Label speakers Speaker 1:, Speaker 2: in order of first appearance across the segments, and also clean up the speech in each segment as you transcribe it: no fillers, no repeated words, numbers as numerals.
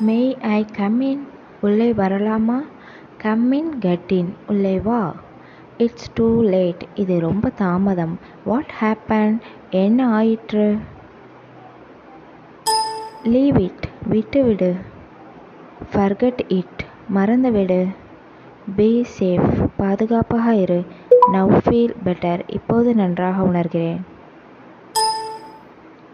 Speaker 1: May I come in? உள்ளே வரலாமா? Come in, get in. உள்ளே வா. It's too late. இது ரொம்ப தாமதம். What happen? என்ன ஆயிற்று? Leave it. விட்டுவிடு. Forget it. மறந்துவிடு. Be safe. பாதுகாப்பாக இரு. Now feel better. இப்போது நன்றாக உணர்கிறேன்.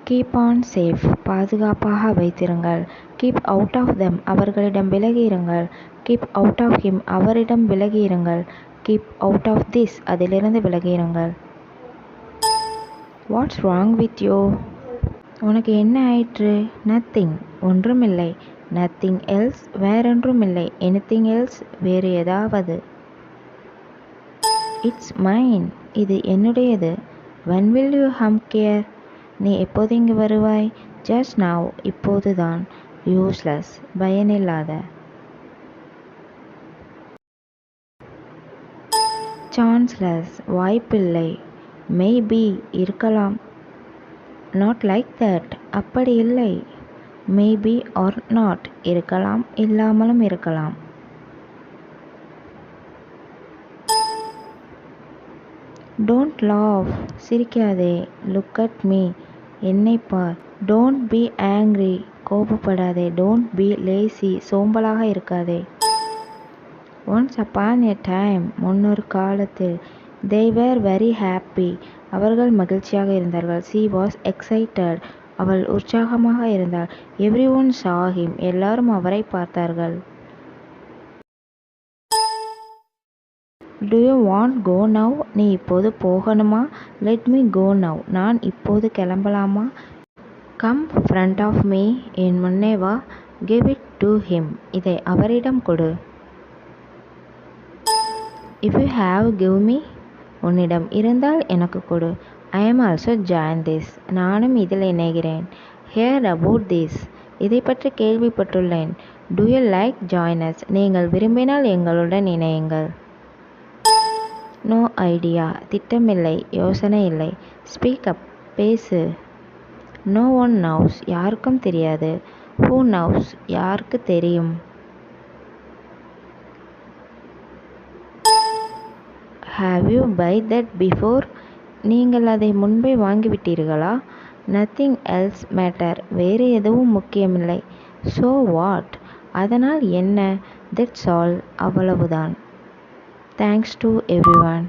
Speaker 1: Keep on safe. பாதுகாப்பாக வைத்திருங்கள். Keep out of them. அவர்களிடம் விலகி இருங்கள். Keep out of him. அவரிடம் விலகி இருங்கள். Keep out of this. அதிலிருந்து விலகி இருங்கள். What's wrong with you? உனக்கு என்ன ஆயிற்று? நத்திங். ஒன்றுமில்லை. Nothing else. வேறொன்றுமில்லை. Anything else. வேறு ஏதாவது. It's mine. இது என்னுடையது. when will you come here? நீ எப்போது இங்கு வருவாய்? just now. இப்போதுதான். useless. பயனில்லாத. chanceless. வாய்ப்பில்லை. maybe. இருக்கலாம். not like that. அப்படி இல்லை. maybe or not. இருக்கலாம், இல்லாமலும் இருக்கலாம். don't laugh. சிரிக்காதே. look at me. என்னை பார். don't be angry. கோபப்படாதே. don't be lazy. சோம்பலாக இருக்காதே. once upon a time. முன்னொரு காலத்தில். they were very happy. அவர்கள் மகிழ்ச்சியாக இருந்தார்கள். she was excited. அவள் உற்சாகமாக இருந்தாள். everyone saw him. எல்லாரும் அவரை பார்த்தார்கள். do you want go now? நீ இப்போது போகணுமா? let me go now. நான் இப்போது கிளம்பலாமா? come front of me. என் முன்னே வா. give it to him. இதை அவரிடம் கொடு. if you have give me. உன்னிடம் இருந்தால் எனக்கு கொடு. I am also join this. நானும் இதில் இணைகிறேன். heard about this. இதை பற்றி கேள்விப்பட்டுள்ளேன். do you like join us? நீங்கள் விரும்பினால் எங்களுடன் இணையுங்கள். no idea. திட்டமில்லை, யோசனை இல்லை. speak up. பேசு. no one knows. யாருக்கும் தெரியாது. who knows? யாருக்கு தெரியும். have you buy that before? நீங்கள் அதை முன்பே வாங்கிவிட்டீர்களா? nothing else matter. வேறு எதுவும் முக்கியமில்லை. so what? அதனால் என்ன? that's all. அவ்வளவுதான். thanks to everyone.